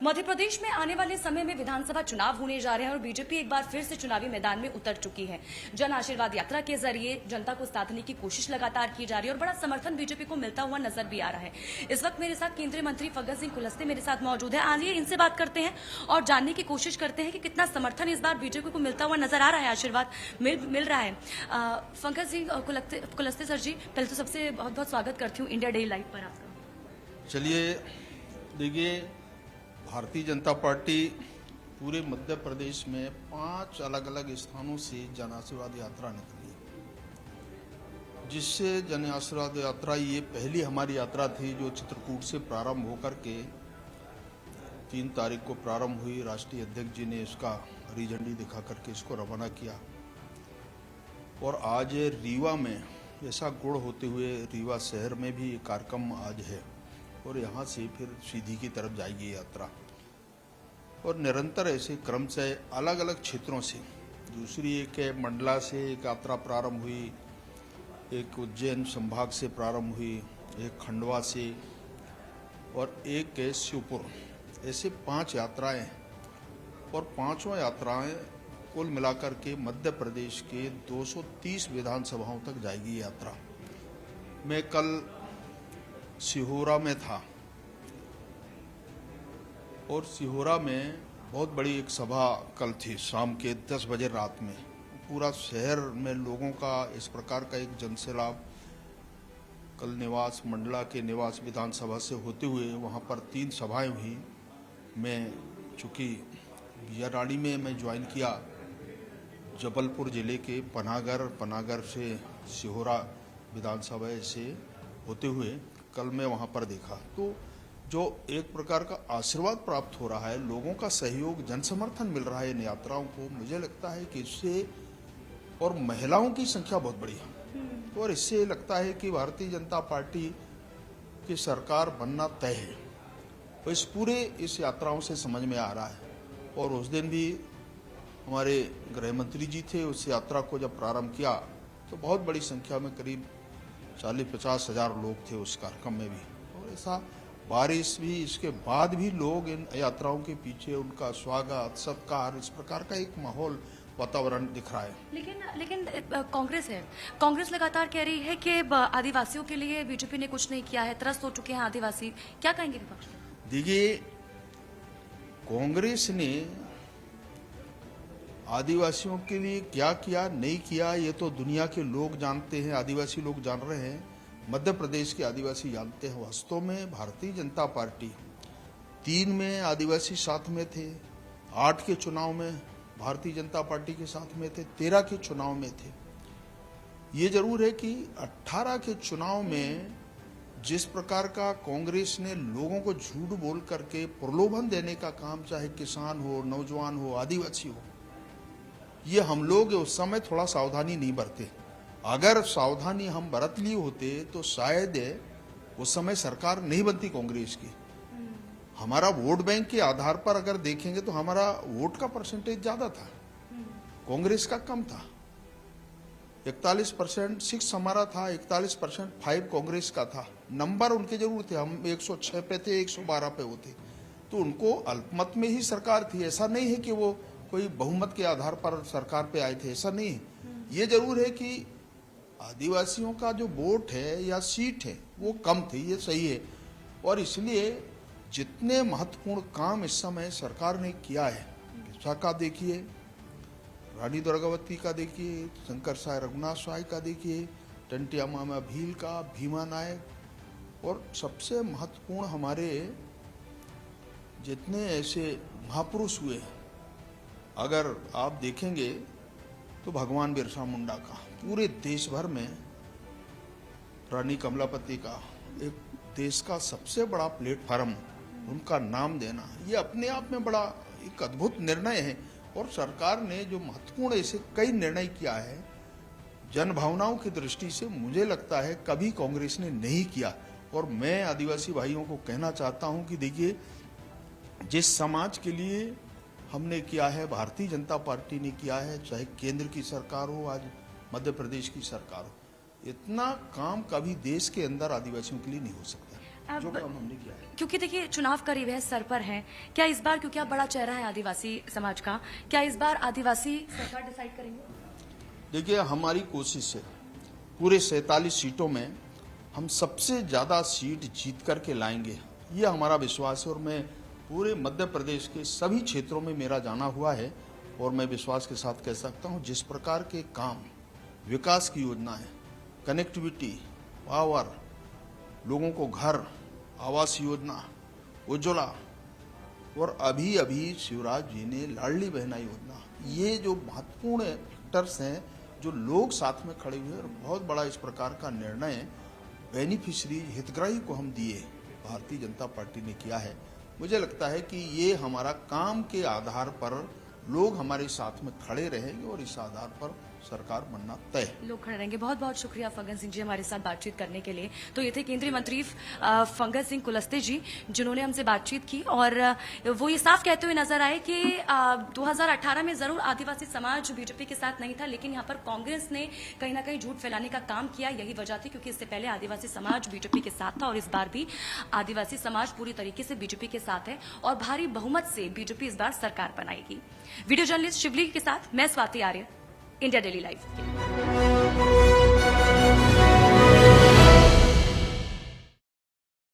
मध्य प्रदेश में आने वाले समय में विधानसभा चुनाव होने जा रहे हैं और बीजेपी एक बार फिर से चुनावी मैदान में उतर चुकी है। जन आशीर्वाद यात्रा के जरिए जनता को साधने की कोशिश लगातार की जा रही है और बड़ा समर्थन बीजेपी को मिलता हुआ नजर भी आ रहा है। इस वक्त मेरे साथ केंद्रीय मंत्री फग्गन सिंह कुलस्ते मेरे साथ मौजूद है। आइए इनसे बात करते हैं और जानने की कोशिश करते हैं कि कितना समर्थन इस बार बीजेपी को मिलता हुआ नजर आ रहा है, आशीर्वाद मिल रहा है। फग्गन सिंह कुलस्ते सर जी, पहले तो सबसे बहुत बहुत स्वागत करती हूँ इंडिया डे लाइव पर आपका। चलिए देखिए, भारतीय जनता पार्टी पूरे मध्य प्रदेश में 5 अलग अलग स्थानों से जन आशीर्वाद यात्रा निकली, जिससे जन आशीर्वाद यात्रा ये पहली हमारी यात्रा थी जो चित्रकूट से प्रारंभ होकर के 3 तारीख को प्रारंभ हुई। राष्ट्रीय अध्यक्ष जी ने इसका हरी झंडी दिखा करके इसको रवाना किया और आज रीवा में ऐसा गुड़ होते हुए रीवा शहर में भी एक कार्यक्रम आज है और यहाँ से फिर सीधी की तरफ जाएगी यात्रा। और निरंतर ऐसे क्रम से अलग अलग क्षेत्रों से, दूसरी एक मंडला से एक यात्रा प्रारंभ हुई, एक उज्जैन संभाग से प्रारंभ हुई, एक खंडवा से और एक शिवपुर। ऐसे 5 यात्राएं और 5वां यात्राएं कुल मिलाकर के मध्य प्रदेश के 230 विधानसभाओं तक जाएगी यात्रा। मैं कल सिहोरा में था और सिहोरा में बहुत बड़ी एक सभा कल थी शाम के 10 बजे रात में। पूरा शहर में लोगों का इस प्रकार का एक जनसैलाब कल निवास मंडला के निवास विधानसभा से होते हुए वहां पर 3 सभाएं हुई। मैं चूँकि बियाराड़ी में मैं ज्वाइन किया, जबलपुर जिले के पनागर से सिहोरा विधानसभा से होते हुए कल मैं वहां पर देखा, तो जो एक प्रकार का आशीर्वाद प्राप्त हो रहा है, लोगों का सहयोग, जन समर्थन मिल रहा है इन यात्राओं को, मुझे लगता है कि इससे, और महिलाओं की संख्या बहुत बड़ी है और इससे लगता है कि भारतीय जनता पार्टी की सरकार बनना तय है। तो इस यात्राओं से समझ में आ रहा है। और उस दिन भी हमारे गृह मंत्री जी थे, उस यात्रा को जब प्रारंभ किया तो बहुत बड़ी संख्या में करीब 40-50 हजार लोग थे उस कार्यक्रम में भी। और ऐसा बारिश भी, इसके बाद भी लोग इन यात्राओं के पीछे उनका स्वागत सत्कार, इस प्रकार का एक माहौल वातावरण दिख रहा है। लेकिन कांग्रेस लगातार कह रही है कि आदिवासियों के लिए बीजेपी ने कुछ नहीं किया है, त्रस्त हो चुके हैं आदिवासी। क्या कहेंगे विपक्ष? देखिए, कांग्रेस ने आदिवासियों के लिए क्या किया नहीं किया ये तो दुनिया के लोग जानते हैं, आदिवासी लोग जान रहे हैं, मध्य प्रदेश के आदिवासी जानते हैं। वास्तव में भारतीय जनता पार्टी 3 में आदिवासी साथ में थे, 8 के चुनाव में भारतीय जनता पार्टी के साथ में थे, 13 के चुनाव में थे। ये जरूर है कि 18 के चुनाव में जिस प्रकार का कांग्रेस ने लोगों को झूठ बोल करके प्रलोभन देने का काम, चाहे किसान हो, नौजवान हो, आदिवासी हो, ये हम लोग उस समय थोड़ा सावधानी नहीं बरते। अगर सावधानी हम बरत लिए होते तो शायद उस समय सरकार नहीं बनती कांग्रेस की। हमारा वोट बैंक के आधार पर अगर देखेंगे तो हमारा वोट का परसेंटेज ज्यादा था, कांग्रेस का कम था। 41% 6 हमारा था, 41% 5 कांग्रेस का था। नंबर उनके जरूर थे, हम 106 पे थे, 112 पे होते, तो उनको अल्पमत में ही सरकार थी। ऐसा नहीं है कि वो कोई बहुमत के आधार पर सरकार पे आए थे, ऐसा नहीं है। ये जरूर है कि आदिवासियों का जो वोट है या सीट है वो कम थी, ये सही है। और इसलिए जितने महत्वपूर्ण काम इस समय सरकार ने किया है, किसा का देखिए, रानी दुर्गावती का देखिए, शंकर साय रघुनाथ साय का देखिए, टंटिया मामा भील का, भीमा नायक, और सबसे महत्वपूर्ण हमारे जितने ऐसे महापुरुष हुए, अगर आप देखेंगे तो भगवान बिरसा मुंडा का, पूरे देश भर में रानी कमलापति का, एक देश का सबसे बड़ा प्लेटफार्म उनका नाम देना, ये अपने आप में बड़ा एक अद्भुत निर्णय है। और सरकार ने जो महत्वपूर्ण ऐसे कई निर्णय किया है जन भावनाओं की दृष्टि से, मुझे लगता है कभी कांग्रेस ने नहीं किया। और मैं आदिवासी भाइयों को कहना चाहता हूं कि देखिए, जिस समाज के लिए हमने किया है, भारतीय जनता पार्टी ने किया है, चाहे केंद्र की सरकार हो, आज मध्य प्रदेश की सरकार हो, इतना काम कभी देश के अंदर आदिवासियों के लिए नहीं हो सकता। जो काम हमने किया है। क्योंकि देखिए चुनाव करीब है, सर पर है, क्या इस बार, क्योंकि आप बड़ा चेहरा है आदिवासी समाज का, क्या इस बार आदिवासी सरकार डिसाइड करेंगे? देखिए, हमारी कोशिश है पूरे 47 सीटों में हम सबसे ज्यादा सीट जीत करके लाएंगे, ये हमारा विश्वास है। और मैं पूरे मध्य प्रदेश के सभी क्षेत्रों में मेरा जाना हुआ है और मैं विश्वास के साथ कह सकता हूं, जिस प्रकार के काम, विकास की योजना है, कनेक्टिविटी, पावर, लोगों को घर, आवास योजना, उज्ज्वला, और अभी अभी शिवराज जी ने लाडली बहना योजना, ये जो महत्वपूर्ण फैक्टर्स हैं जो लोग साथ में खड़े हुए, और बहुत बड़ा इस प्रकार का निर्णय बेनिफिशरी, हितग्राही को हम दिए, भारतीय जनता पार्टी ने किया है। मुझे लगता है कि ये हमारा काम के आधार पर लोग हमारे साथ में खड़े रहेंगे और इस आधार पर सरकार बनना तय है। लोग खड़े रहेंगे। बहुत बहुत शुक्रिया फग्गन सिंह जी हमारे साथ बातचीत करने के लिए। तो ये थे केंद्रीय मंत्री फग्गन सिंह कुलस्ते जी, जिन्होंने हमसे बातचीत की और वो ये साफ कहते हुए नजर आए कि 2018 में जरूर आदिवासी समाज बीजेपी के साथ नहीं था, लेकिन यहाँ पर कांग्रेस ने कहीं ना कहीं झूठ फैलाने का काम किया। यही वजह थी क्योंकि इससे पहले आदिवासी समाज बीजेपी के साथ था और इस बार भी आदिवासी समाज पूरी तरीके से बीजेपी के साथ है और भारी बहुमत से बीजेपी इस बार सरकार बनाएगी। वीडियो जर्नलिस्ट शिवली के साथ मैं स्वाति आर्य, इंडिया डेली लाइव।